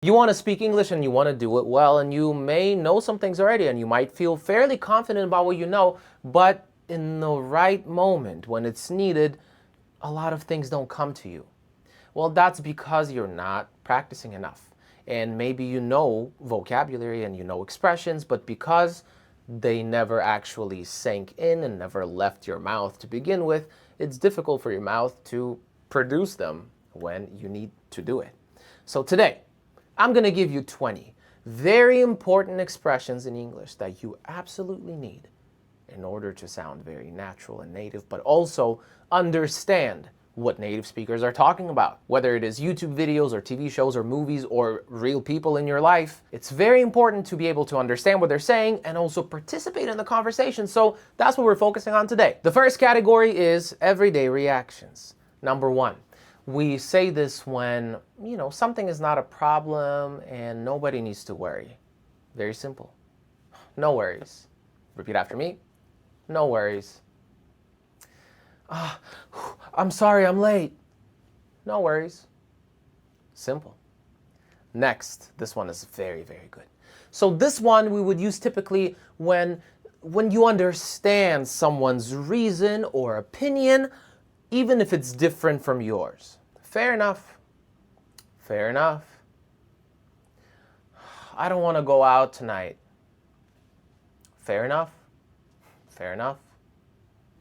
You want to speak English and you want to do it well, and you may know some things already and you might feel fairly confident about what you know, but in the right moment when it's needed, a lot of things don't come to you. Well, that's because you're not practicing enough. And maybe you know vocabulary and you know expressions, but because they never actually sank in and never left your mouth to begin with, it's difficult for your mouth to produce them when you need to do it. So today, I'm going to give you 20 very important expressions in English that you absolutely need in order to sound very natural and native, but also understand what native speakers are talking about. Whether it is YouTube videos or TV shows or movies or real people in your life, it's very important to be able to understand what they're saying and also participate in the conversation. So that's what we're focusing on today. The first category is everyday reactions. Number one. We say this when, something is not a problem and nobody needs to worry. Very simple. No worries. Repeat after me. No worries. I'm sorry, I'm late. No worries. Simple. Next, this one is very, very good. So this one we would use typically when you understand someone's reason or opinion, even if it's different from yours. Fair enough. Fair enough. I don't want to go out tonight. Fair enough. Fair enough.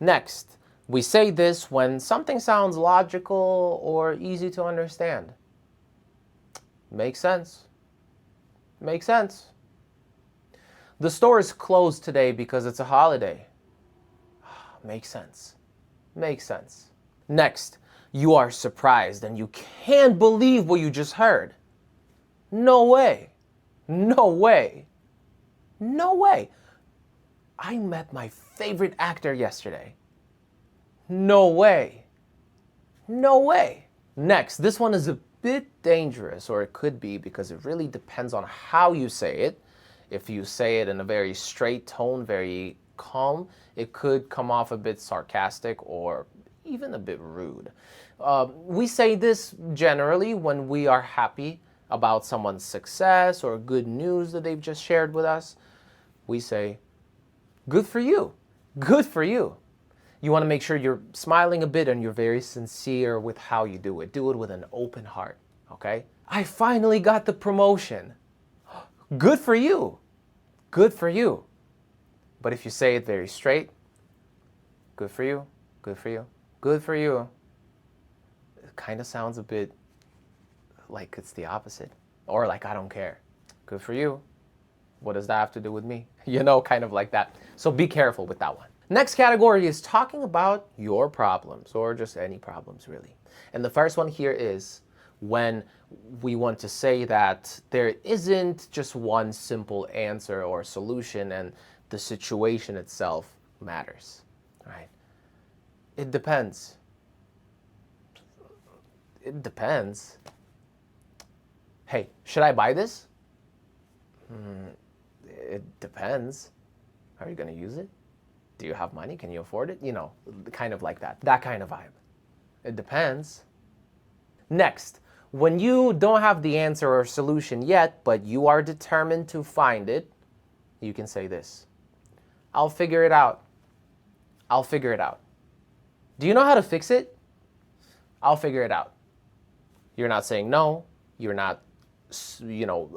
Next, we say this when something sounds logical or easy to understand. Makes sense. Makes sense. The store is closed today because it's a holiday. Makes sense. Makes sense. Next, you are surprised and you can't believe what you just heard. No way. No way. No way. I met my favorite actor yesterday. No way. No way. Next, this one is a bit dangerous, or it could be, because it really depends on how you say it. If you say it in a very straight tone, very calm, it could come off a bit sarcastic or even a bit rude. We say this generally when we are happy about someone's success or good news that they've just shared with us. We say, good for you. Good for you. You want to make sure you're smiling a bit and you're very sincere with how you do it. Do it with an open heart, okay? I finally got the promotion. Good for you. Good for you. But if you say it very straight, good for you. Good for you. Good for you. It kind of sounds a bit like it's the opposite. Or like, I don't care. Good for you. What does that have to do with me? Kind of like that. So be careful with that one. Next category is talking about your problems, or just any problems really. And the first one here is when we want to say that there isn't just one simple answer or solution and the situation itself matters, right? It depends. It depends. Hey, should I buy this? It depends. Are you going to use it? Do you have money? Can you afford it? Kind of like that. That kind of vibe. It depends. Next, when you don't have the answer or solution yet, but you are determined to find it, you can say this. I'll figure it out. I'll figure it out. Do you know how to fix it? I'll figure it out. You're not saying no. You're not,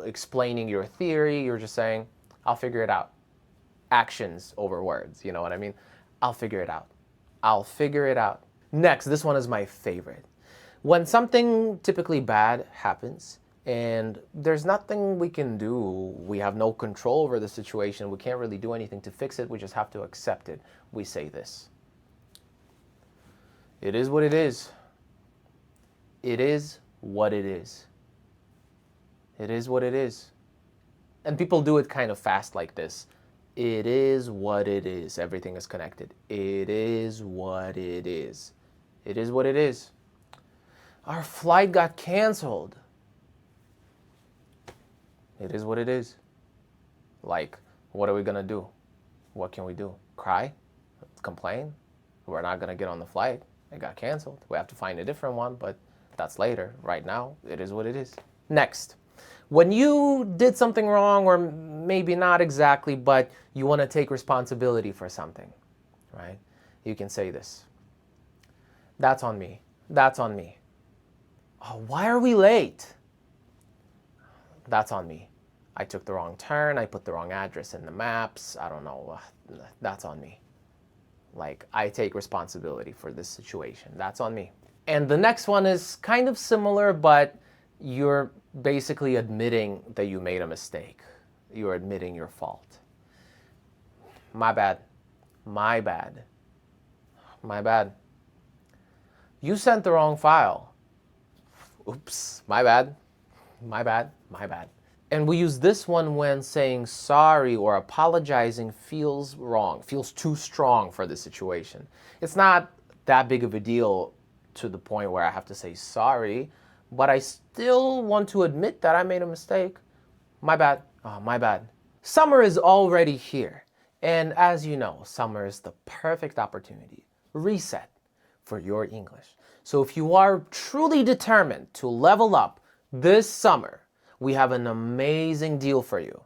explaining your theory. You're just saying, I'll figure it out. Actions over words, you know what I mean? I'll figure it out. I'll figure it out. Next, this one is my favorite. When something typically bad happens and there's nothing we can do, we have no control over the situation, we can't really do anything to fix it, we just have to accept it, we say this. It is what it is. It is what it is. It is what it is. And people do it kind of fast like this. It is what it is. Everything is connected. It is what it is. It is what it is. Our flight got canceled. It is what it is. Like, what are we going to do? What can we do? Cry? Complain? We're not going to get on the flight. It got canceled. We have to find a different one, but that's later. Right now, it is what it is. Next, When you did something wrong, or maybe not exactly, but you want to take responsibility for something, right? You can say this. That's on me. That's on me. Oh, why are we late? That's on me. I took the wrong turn. I put the wrong address in the maps. I don't know. That's on me. Like, I take responsibility for this situation. That's on me. And the next one is kind of similar, but you're basically admitting that you made a mistake. You're admitting your fault. My bad. My bad. My bad. You sent the wrong file. Oops. My bad. My bad. My bad. And we use this one when saying sorry or apologizing feels wrong, feels too strong for the situation. It's not that big of a deal to the point where I have to say sorry, but I still want to admit that I made a mistake. My bad. Oh, my bad. Summer is already here. And as you know, summer is the perfect opportunity, reset, for your English. So if you are truly determined to level up this summer, we have an amazing deal for you.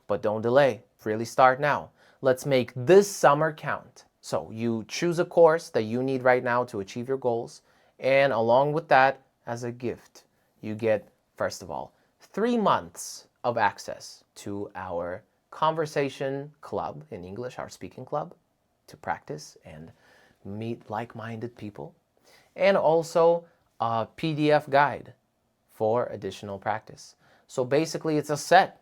But don't delay. Really start now. Let's make this summer count. So you choose a course that you need right now to achieve your goals. And along with that, as a gift, you get, first of all, 3 months of access to our conversation club in English, our speaking club, to practice and meet like-minded people. And also a PDF guide for additional practice. So basically it's a set,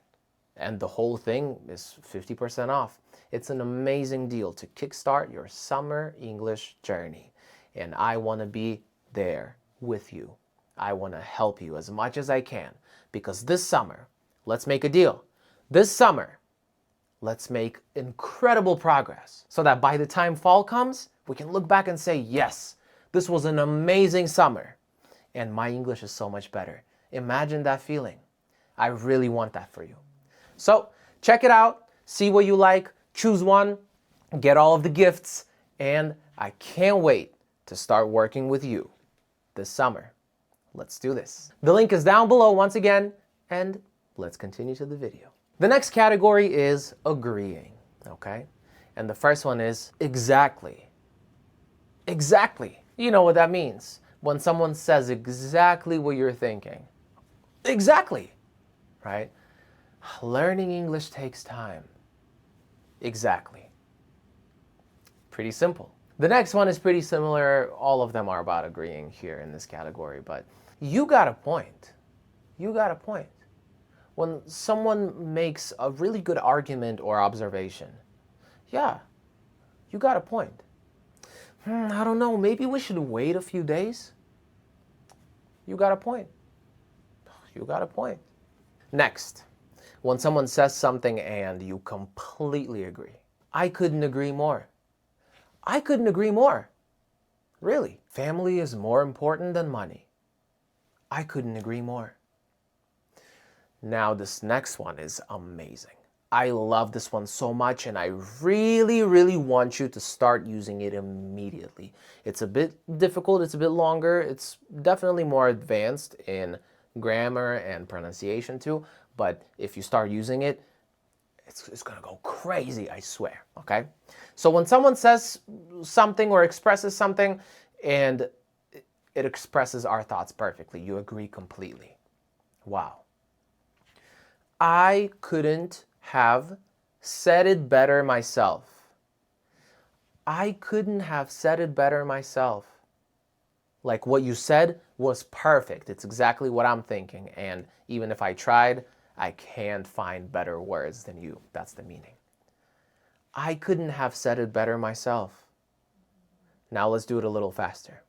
and the whole thing is 50% off. It's an amazing deal to kickstart your summer English journey. And I want to be there with you. I want to help you as much as I can, because this summer, let's make a deal. This summer, let's make incredible progress so that by the time fall comes, we can look back and say, yes, this was an amazing summer and my English is so much better. Imagine that feeling. I really want that for you. So check it out, see what you like, choose one, get all of the gifts, and I can't wait to start working with you this summer. Let's do this. The link is down below once again, and let's continue to the video. The next category is agreeing, okay? And the first one is exactly. Exactly. You know what that means. When someone says exactly what you're thinking. Exactly, right? Learning English takes time. Exactly. Pretty simple. The next one is pretty similar. All of them are about agreeing here in this category, but you got a point. You got a point. When someone makes a really good argument or observation, yeah, you got a point. I don't know, maybe we should wait a few days. You got a point. You got a point. Next, when someone says something and you completely agree. I couldn't agree more. I couldn't agree more. Really, family is more important than money. I couldn't agree more. Now this next one is amazing. I love this one so much, and I really, really want you to start using it immediately. It's a bit difficult, it's a bit longer, it's definitely more advanced in grammar and pronunciation too, but if you start using it, it's gonna go crazy, I swear, okay? So when someone says something or expresses something, and it expresses our thoughts perfectly, you agree completely. Wow. I couldn't have said it better myself. I couldn't have said it better myself. Like, what you said was perfect. It's exactly what I'm thinking. And even if I tried, I can't find better words than you. That's the meaning. I couldn't have said it better myself. Now let's do it a little faster.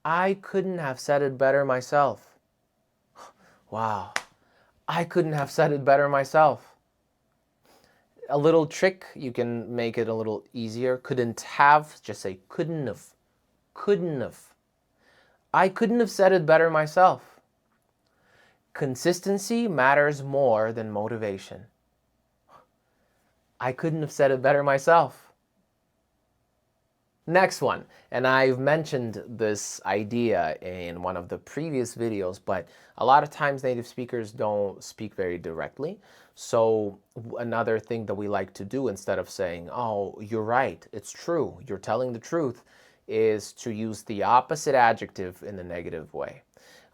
I couldn't have said it better myself. Wow. I couldn't have said it better myself. A little trick, you can make it a little easier. Couldn't have, just say couldn't have. Couldn't have. I couldn't have said it better myself. Consistency matters more than motivation. I couldn't have said it better myself. Next one, and I've mentioned this idea in one of the previous videos, but a lot of times native speakers don't speak very directly. So another thing that we like to do, instead of saying, oh, you're right, it's true, you're telling the truth, is to use the opposite adjective in a negative way.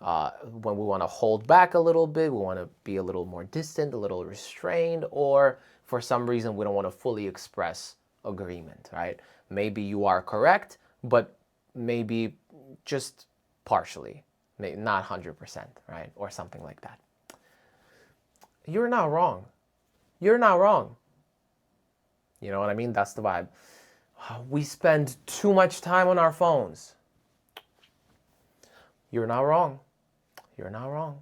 When we want to hold back a little bit, we want to be a little more distant, a little restrained, or for some reason we don't want to fully express agreement, right? Maybe you are correct, but maybe just partially, maybe not 100%, right? Or something like that. You're not wrong. You're not wrong. You know what I mean? That's the vibe. We spend too much time on our phones. You're not wrong. You're not wrong.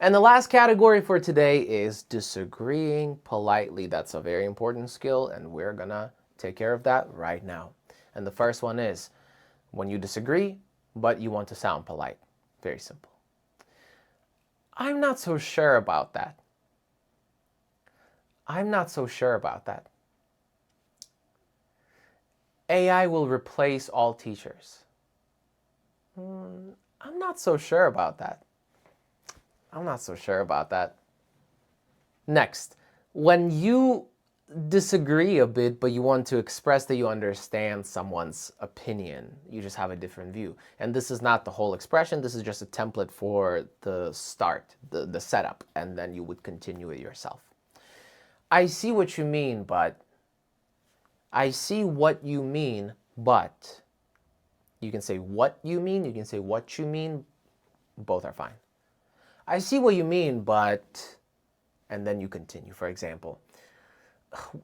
And the last category for today is disagreeing politely. That's a very important skill, and we're gonna take care of that right now. And the first one is when you disagree, but you want to sound polite. Very simple. I'm not so sure about that. I'm not so sure about that. AI will replace all teachers. I'm not so sure about that. I'm not so sure about that. Next, when you disagree a bit, but you want to express that you understand someone's opinion, you just have a different view. And this is not the whole expression, this is just a template for the start, the setup, and then you would continue it yourself. I see what you mean, but. I see what you mean, but. You can say what you mean, you can say what you mean, both are fine. I see what you mean, but, and then you continue. For example,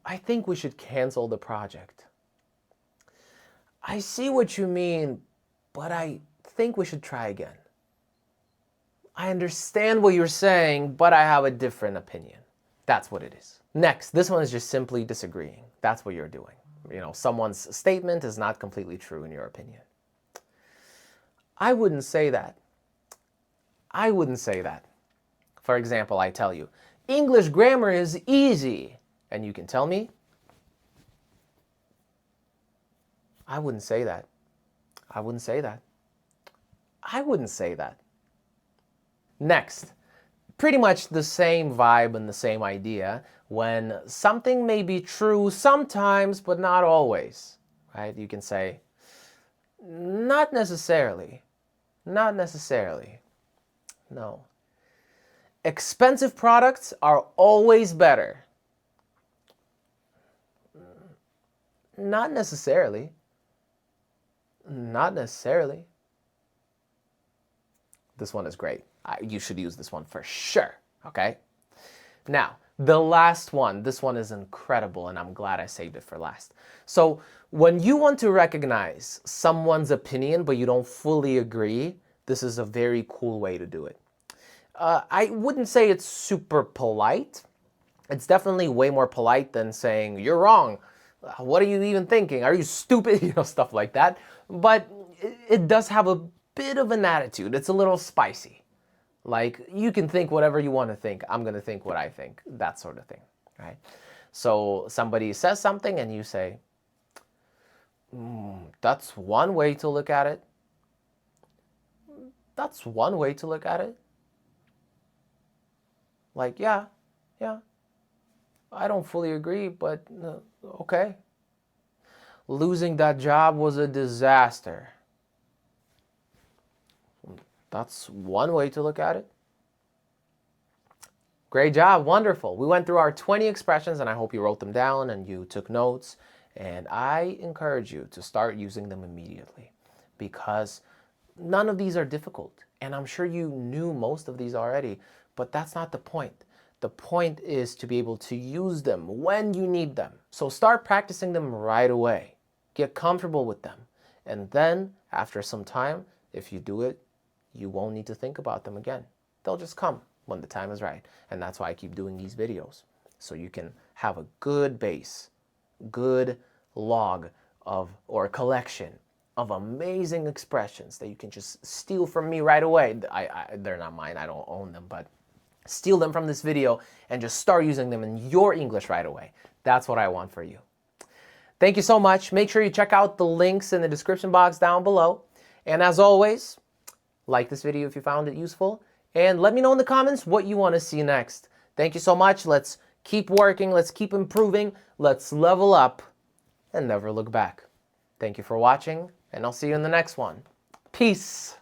I think we should cancel the project. I see what you mean, but I think we should try again. I understand what you're saying, but I have a different opinion. That's what it is. Next, this one is just simply disagreeing. That's what you're doing. You know, someone's statement is not completely true in your opinion. I wouldn't say that. I wouldn't say that. For example, I tell you, English grammar is easy. And you can tell me, I wouldn't say that. I wouldn't say that. I wouldn't say that. Next, pretty much the same vibe and the same idea when something may be true sometimes, but not always, right? You can say, not necessarily. Not necessarily. No. Expensive products are always better. Not necessarily. Not necessarily. This one is great. You should use this one for sure, okay? Now, the last one. This one is incredible, and I'm glad I saved it for last. So, when you want to recognize someone's opinion, but you don't fully agree, this is a very cool way to do it. I wouldn't say it's super polite. It's definitely way more polite than saying, you're wrong. What are you even thinking? Are you stupid? You know, stuff like that. But it does have a bit of an attitude. It's a little spicy. Like, you can think whatever you want to think. I'm going to think what I think. That sort of thing, right? So somebody says something and you say, that's one way to look at it. That's one way to look at it. Like, yeah, I don't fully agree, but okay. Losing that job was a disaster. That's one way to look at it. Great job, wonderful. We went through our 20 expressions, and I hope you wrote them down and you took notes. And I encourage you to start using them immediately, because none of these are difficult. And I'm sure you knew most of these already, but that's not the point. The point is to be able to use them when you need them. So start practicing them right away. Get comfortable with them. And then, after some time, if you do it, you won't need to think about them again. They'll just come when the time is right. And that's why I keep doing these videos. So you can have a good base, good log of, or collection of amazing expressions that you can just steal from me right away. They're not mine, I don't own them, but steal them from this video and just start using them in your English right away. That's what I want for you. Thank you so much. Make sure you check out the links in the description box down below. And as always, like this video if you found it useful. And let me know in the comments what you want to see next. Thank you so much. Let's keep working. Let's keep improving. Let's level up and never look back. Thank you for watching, and I'll see you in the next one. Peace.